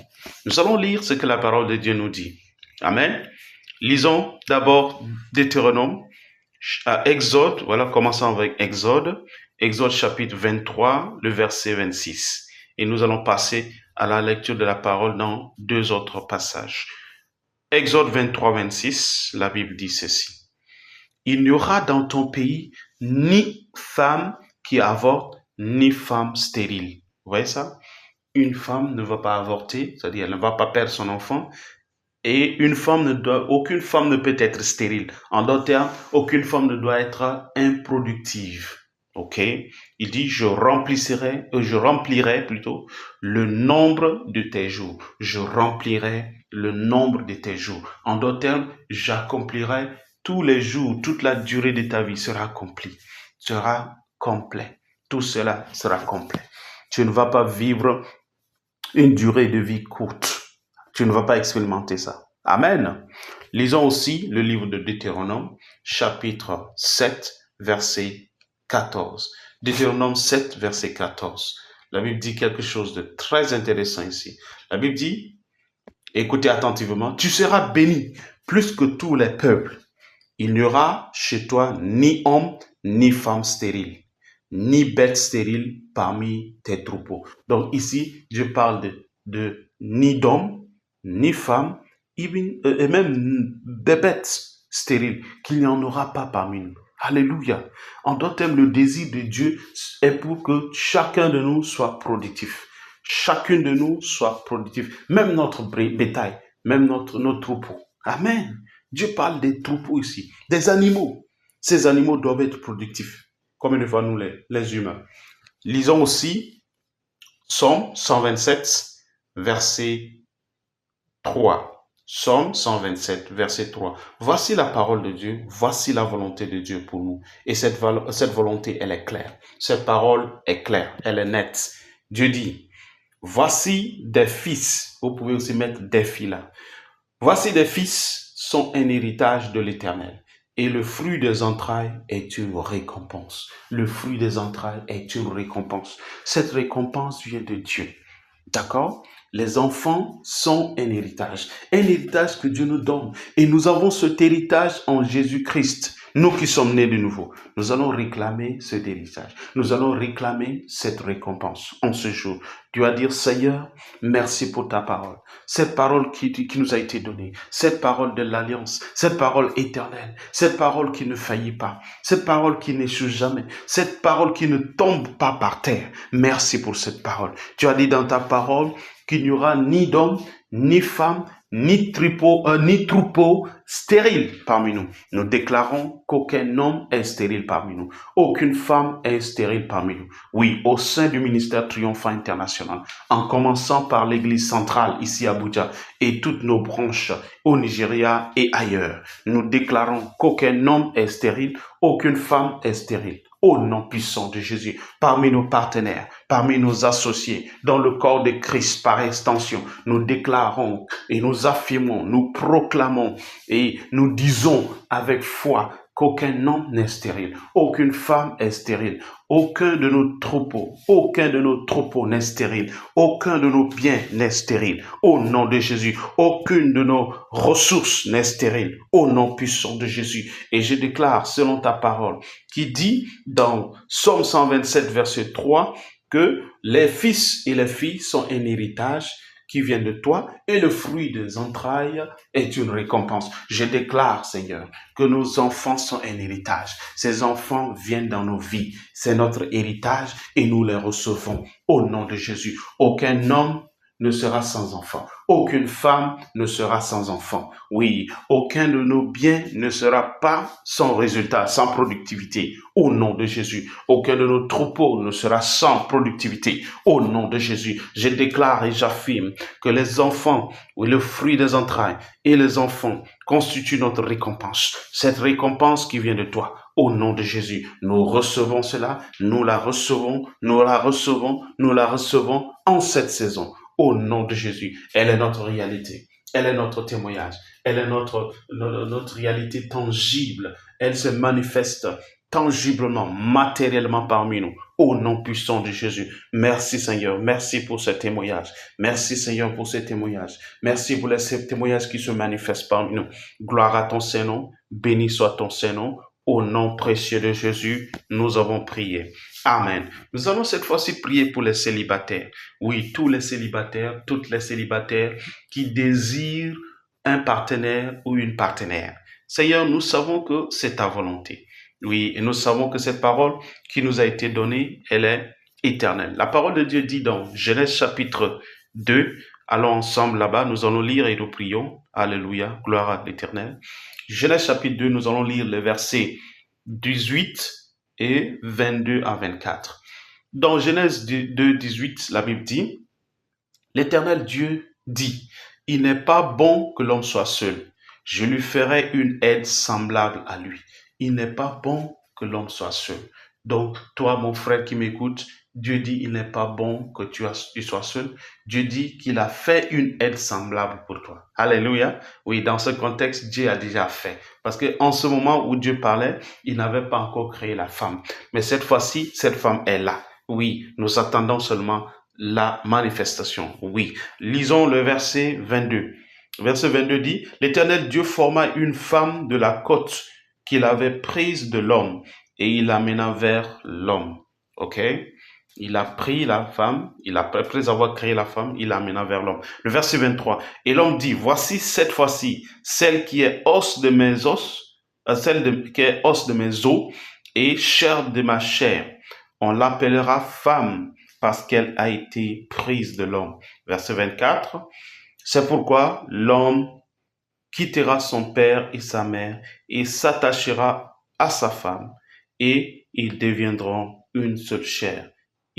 Nous allons lire ce que la parole de Dieu nous dit. Amen. Lisons d'abord Deutéronome, Exode, voilà, commençons avec Exode. Exode chapitre 23, le verset 26. Et nous allons passer à la lecture de la parole dans deux autres passages. Exode 23, 26, la Bible dit ceci. Il n'y aura dans ton pays ni femme qui avorte, ni femme stérile. Vous voyez ça? une femme ne va pas avorter, c'est-à-dire elle ne va pas perdre son enfant, et aucune femme ne peut être stérile. En d'autres termes, aucune femme ne doit être improductive. Ok? Il dit, je remplirai plutôt le nombre de tes jours. Je remplirai le nombre de tes jours. En d'autres termes, j'accomplirai tous les jours, toute la durée de ta vie sera accomplie, sera complet. Tout cela sera complet. Tu ne vas pas vivre une durée de vie courte. Tu ne vas pas expérimenter ça. Amen. Lisons aussi le livre de Deutéronome, chapitre 7, verset 14. Deutéronome 7, verset 14. La Bible dit quelque chose de très intéressant ici. La Bible dit, écoutez attentivement, tu seras béni plus que tous les peuples. Il n'y aura chez toi ni homme, ni femme stérile, ni bête stérile parmi tes troupeaux. Donc ici, Dieu parle de ni d'homme, ni femme, et même des bêtes stériles, qu'il n'y en aura pas parmi nous. Alléluia. En d'autres termes, le désir de Dieu est pour que chacun de nous soit productif. Chacune de nous soit productif. Même notre bétail, même notre troupeau. Amen. Dieu parle des troupeaux ici, des animaux. Ces animaux doivent être productifs, comme une fois nous les humains. Lisons aussi Psaume 127, verset 3. Psaume 127, verset 3. Voici la parole de Dieu, voici la volonté de Dieu pour nous. Et cette volonté, elle est claire. Cette parole est claire, elle est nette. Dieu dit, voici des fils. Vous pouvez aussi mettre des filles là. Voici des fils sont un héritage de l'Éternel. Et le fruit des entrailles est une récompense. Le fruit des entrailles est une récompense. Cette récompense vient de Dieu. D'accord? Les enfants sont un héritage que Dieu nous donne. Et nous avons cet héritage en Jésus-Christ. Nous qui sommes nés de nouveau, nous allons réclamer cet héritage. Nous allons réclamer cette récompense en ce jour. Tu vas dire, Seigneur, merci pour ta parole. Cette parole qui nous a été donnée. Cette parole de l'alliance. Cette parole éternelle. Cette parole qui ne faillit pas. Cette parole qui n'échoue jamais. Cette parole qui ne tombe pas par terre. Merci pour cette parole. Tu as dit dans ta parole qu'il n'y aura ni d'homme, ni femme, ni troupeau stérile parmi nous. Nous déclarons qu'aucun homme est stérile parmi nous. Aucune femme est stérile parmi nous. Oui, au sein du ministère Triomphant International, en commençant par l'église centrale ici à Abuja et toutes nos branches au Nigeria et ailleurs, nous déclarons qu'aucun homme est stérile, aucune femme est stérile. Au nom puissant de Jésus, parmi nos partenaires, parmi nos associés, dans le corps de Christ par extension, nous déclarons et nous affirmons, nous proclamons et nous disons avec foi qu'aucun homme n'est stérile, aucune femme est stérile, aucun de nos troupeaux n'est stérile, aucun de nos biens n'est stérile. Au nom de Jésus, aucune de nos ressources n'est stérile. Au nom puissant de Jésus. Et je déclare, selon ta parole, qui dit dans Psaume 127, verset 3, que les fils et les filles sont un héritage qui vient de toi et le fruit des entrailles est une récompense. Je déclare, Seigneur, que nos enfants sont un héritage. Ces enfants viennent dans nos vies. C'est notre héritage et nous les recevons au nom de Jésus. Aucun homme ne sera sans enfant. Aucune femme ne sera sans enfant. Oui, aucun de nos biens ne sera pas sans résultat, sans productivité. Au nom de Jésus. Aucun de nos troupeaux ne sera sans productivité. Au nom de Jésus. Je déclare et j'affirme que les enfants, oui, le fruit des entrailles et les enfants constituent notre récompense. Cette récompense qui vient de toi. Au nom de Jésus, nous recevons cela, nous la recevons, nous la recevons, nous la recevons en cette saison. Au nom de Jésus, elle est notre réalité, elle est notre témoignage, elle est notre réalité tangible, elle se manifeste tangiblement, matériellement parmi nous. Au nom puissant de Jésus, merci Seigneur, merci pour ce témoignage, merci Seigneur pour ces témoignages, merci pour ces témoignages qui se manifestent parmi nous. Gloire à ton Saint-Nom, béni soit ton Saint-Nom. Au nom précieux de Jésus, nous avons prié. Amen. Nous allons cette fois-ci prier pour les célibataires. Oui, tous les célibataires, toutes les célibataires qui désirent un partenaire ou une partenaire. Seigneur, nous savons que c'est ta volonté. Oui, et nous savons que cette parole qui nous a été donnée, elle est éternelle. La parole de Dieu dit dans Genèse chapitre 2, allons ensemble là-bas, nous allons lire et nous prions. Alléluia, gloire à l'Éternel. Genèse chapitre 2, nous allons lire les versets 18 et 22 à 24. Dans Genèse 2, 18, la Bible dit, l'Éternel Dieu dit, il n'est pas bon que l'homme soit seul. Je lui ferai une aide semblable à lui. Il n'est pas bon que l'homme soit seul. Donc, toi, mon frère qui m'écoute, Dieu dit, il n'est pas bon que tu sois seul. Dieu dit qu'il a fait une aide semblable pour toi. Alléluia. Oui, dans ce contexte, Dieu a déjà fait. Parce que en ce moment où Dieu parlait, il n'avait pas encore créé la femme. Mais cette fois-ci, cette femme est là. Oui, nous attendons seulement la manifestation. Oui. Lisons le verset 22. Verset 22 dit, l'Éternel Dieu forma une femme de la côte qu'il avait prise de l'homme et il l'amena vers l'homme. Ok? Il a pris la femme, après avoir créé la femme, il l'amena vers l'homme. Le verset 23. Et l'homme dit, voici cette fois-ci, celle qui est os de mes os, qui est os de mes os et chair de ma chair. On l'appellera femme parce qu'elle a été prise de l'homme. Verset 24. C'est pourquoi l'homme quittera son père et sa mère et s'attachera à sa femme et ils deviendront une seule chair.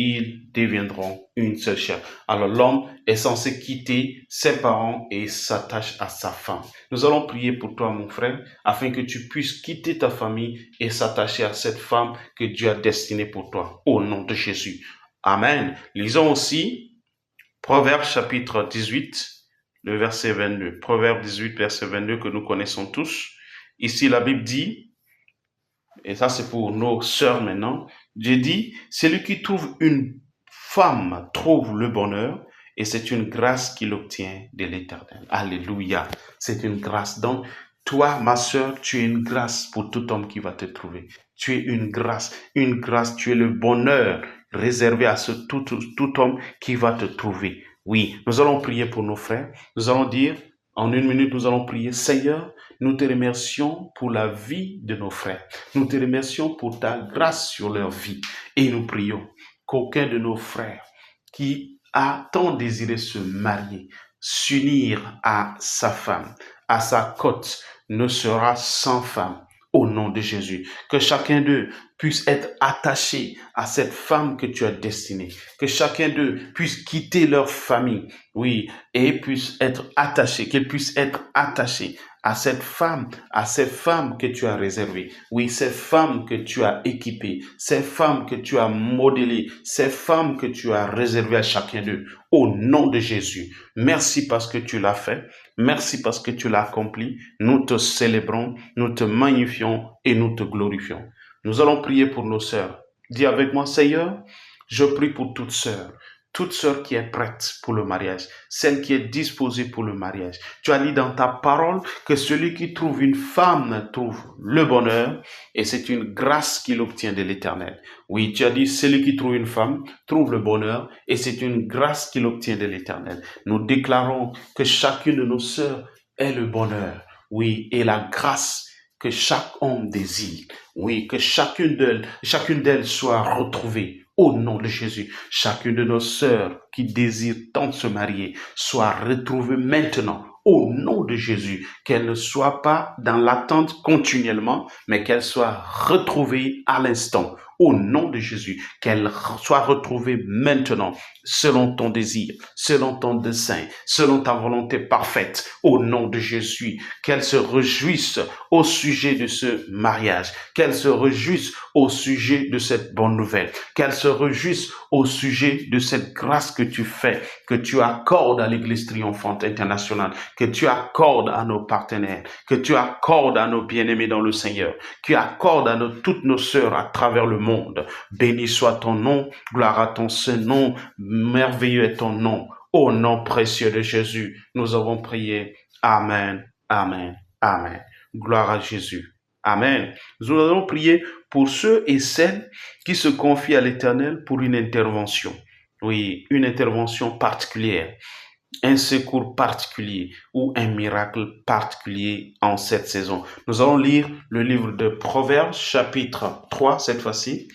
Ils deviendront une seule chair. Alors l'homme est censé quitter ses parents et s'attache à sa femme. Nous allons prier pour toi, mon frère, afin que tu puisses quitter ta famille et s'attacher à cette femme que Dieu a destinée pour toi. Au nom de Jésus. Amen. Lisons aussi Proverbes chapitre 18, le verset 22. Proverbe 18, verset 22 que nous connaissons tous. Ici, la Bible dit, et ça c'est pour nos sœurs maintenant, Dieu dit, celui qui trouve une femme trouve le bonheur et c'est une grâce qu'il obtient de l'Éternel. Alléluia. C'est une grâce. Donc, toi, ma sœur, tu es une grâce pour tout homme qui va te trouver. Tu es une grâce, tu es le bonheur réservé à tout homme qui va te trouver. Oui, nous allons prier pour nos frères. Nous allons dire, en une minute, nous allons prier, Seigneur, nous te remercions pour la vie de nos frères. Nous te remercions pour ta grâce sur leur vie. Et nous prions qu'aucun de nos frères qui a tant désiré se marier, s'unir à sa femme, à sa côte, ne sera sans femme. Au nom de Jésus, que chacun d'eux puisse être attaché à cette femme que tu as destinée, que chacun d'eux puisse quitter leur famille, oui, et puisse être attaché, qu'elle puisse être attachée à cette femme que tu as réservée, oui, ces femmes que tu as équipées, ces femmes que tu as modélées, ces femmes que tu as réservées à chacun d'eux, au nom de Jésus. Merci parce que tu l'as fait, merci parce que tu l'as accompli, nous te célébrons, nous te magnifions et nous te glorifions. Nous allons prier pour nos sœurs. Dis avec moi, Seigneur, je prie pour toute sœur qui est prête pour le mariage, celle qui est disposée pour le mariage. Tu as dit dans ta parole que celui qui trouve une femme trouve le bonheur et c'est une grâce qu'il obtient de l'Éternel. Oui, tu as dit celui qui trouve une femme trouve le bonheur et c'est une grâce qu'il obtient de l'Éternel. Nous déclarons que chacune de nos sœurs est le bonheur, oui, et la grâce que chaque homme désire. Oui, que chacune d'elles soit retrouvée. Au nom de Jésus, chacune de nos sœurs qui désirent tant se marier soit retrouvée maintenant. Au nom de Jésus, qu'elle ne soit pas dans l'attente continuellement, mais qu'elle soit retrouvée à l'instant. Au nom de Jésus, qu'elle soit retrouvée maintenant, selon ton désir, selon ton dessein, selon ta volonté parfaite. Au nom de Jésus, qu'elle se réjouisse au sujet de ce mariage, qu'elle se réjouisse au sujet de cette bonne nouvelle, qu'elle se réjouisse au sujet de cette grâce que tu fais, que tu accordes à l'Église triomphante internationale, que tu accordes à nos partenaires, que tu accordes à nos bien-aimés dans le Seigneur, que tu accordes à toutes nos sœurs à travers le monde. Béni soit ton nom, gloire à ton Saint-Nom, merveilleux est ton nom. Au nom précieux de Jésus, nous avons prié. Amen, amen, amen. Gloire à Jésus. Amen. Nous allons prier pour ceux et celles qui se confient à l'Éternel pour une intervention. Oui, une intervention particulière, un secours particulier ou un miracle particulier en cette saison. Nous allons lire le livre de Proverbes, chapitre 3, cette fois-ci.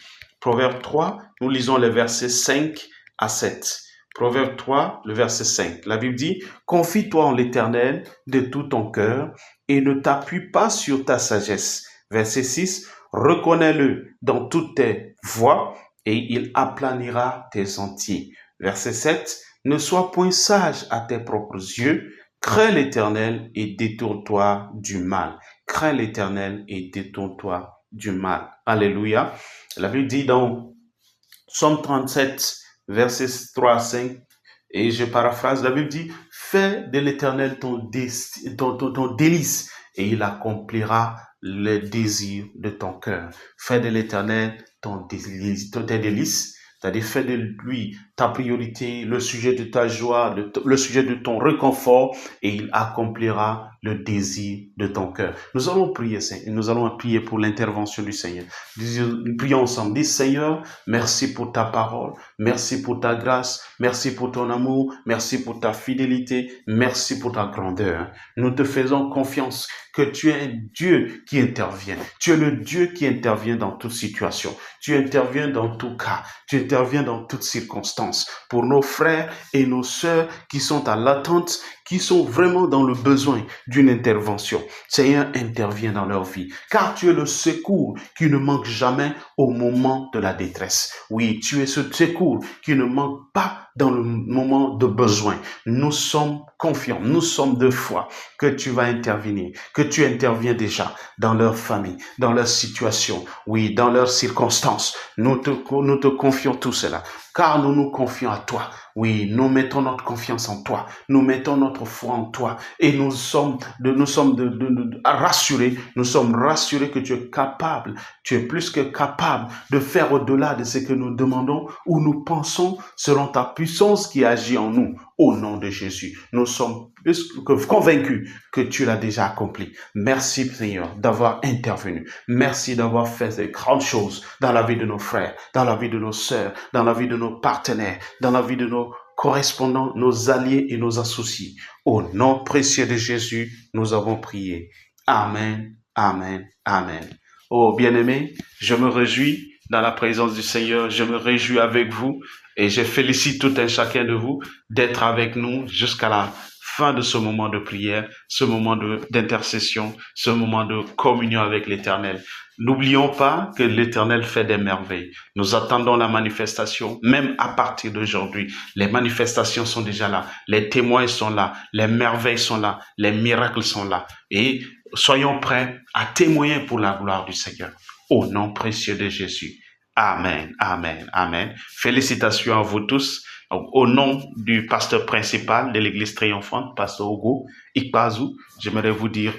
Proverbe 3, nous lisons les versets 5 à 7. Proverbe 3, le verset 5. La Bible dit, « Confie-toi en l'Éternel de tout ton cœur et ne t'appuie pas sur ta sagesse. » Verset 6, « Reconnais-le dans toutes tes voies et il aplanira tes sentiers. » Verset 7, « Ne sois point sage à tes propres yeux, crains l'Éternel et détourne-toi du mal. » Crains l'Éternel et détourne-toi du mal. Alléluia. La Bible dit dans Psaume 37, versets 3 à 5, et je paraphrase, la Bible dit, « Fais de l'Éternel ton délice, et il accomplira le désir de ton cœur. » Fais de l'Éternel ton délice, c'est-à-dire fais de lui ta priorité, le sujet de ta joie, le sujet de ton réconfort, et il accomplira le désir de ton cœur. Nous allons prier, Seigneur. Nous allons prier pour l'intervention du Seigneur. Nous prions ensemble. Dis, Seigneur, merci pour ta parole, merci pour ta grâce, merci pour ton amour, merci pour ta fidélité, merci pour ta grandeur. Nous te faisons confiance que tu es un Dieu qui intervient. Tu es le Dieu qui intervient dans toute situation. Tu interviens dans tout cas. Tu interviens dans toutes circonstances. Pour nos frères et nos sœurs qui sont à l'attente, qui sont vraiment dans le besoin d'une intervention. Seigneur, intervient dans leur vie, car tu es le secours qui ne manque jamais au moment de la détresse. Oui, tu es ce secours qui ne manque pas dans le moment de besoin. Nous sommes confiants, nous sommes de foi que tu vas intervenir, que tu interviens déjà dans leur famille, dans leur situation, oui, dans leurs circonstances. Nous te confions tout cela, car nous nous confions à toi. Oui, nous mettons notre confiance en toi, nous mettons notre foi en toi et nous sommes rassurés, nous sommes rassurés que tu es capable, tu es plus que capable de faire au-delà de ce que nous demandons ou nous pensons selon ta puissance qui agit en nous. Au nom de Jésus, nous sommes plus que convaincus que tu l'as déjà accompli. Merci Seigneur d'avoir intervenu. Merci d'avoir fait de grandes choses dans la vie de nos frères, dans la vie de nos sœurs, dans la vie de nos partenaires, dans la vie de nos correspondants, nos alliés et nos associés. Au nom précieux de Jésus, nous avons prié. Amen, amen, amen. Oh bien-aimés, je me réjouis dans la présence du Seigneur, je me réjouis avec vous et je félicite tout un chacun de vous d'être avec nous jusqu'à la fin de ce moment de prière, ce moment d'intercession, ce moment de communion avec l'Éternel. N'oublions pas que l'Éternel fait des merveilles. Nous attendons la manifestation, même à partir d'aujourd'hui. Les manifestations sont déjà là, les témoins sont là, les merveilles sont là, les miracles sont là. Et soyons prêts à témoigner pour la gloire du Seigneur. Au nom précieux de Jésus. Amen, amen, amen. Félicitations à vous tous. Au nom du pasteur principal de l'église triomphante, pasteur Hugo Ikpazu, j'aimerais vous dire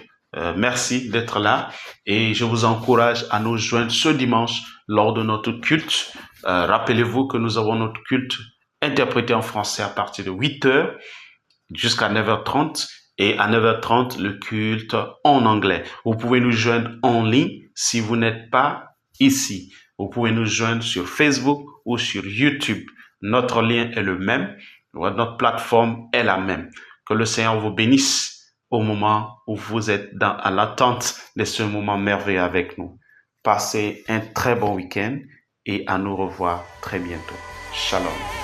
merci d'être là et je vous encourage à nous joindre ce dimanche lors de notre culte. Rappelez-vous que nous avons notre culte interprété en français à partir de 8h jusqu'à 9h30 et à 9h30 le culte en anglais. Vous pouvez nous joindre en ligne si vous n'êtes pas ici. Vous pouvez nous joindre sur Facebook ou sur YouTube. Notre lien est le même. Notre plateforme est la même. Que le Seigneur vous bénisse au moment où vous êtes à l'attente de ce moment merveilleux avec nous. Passez un très bon week-end et à nous revoir très bientôt. Shalom.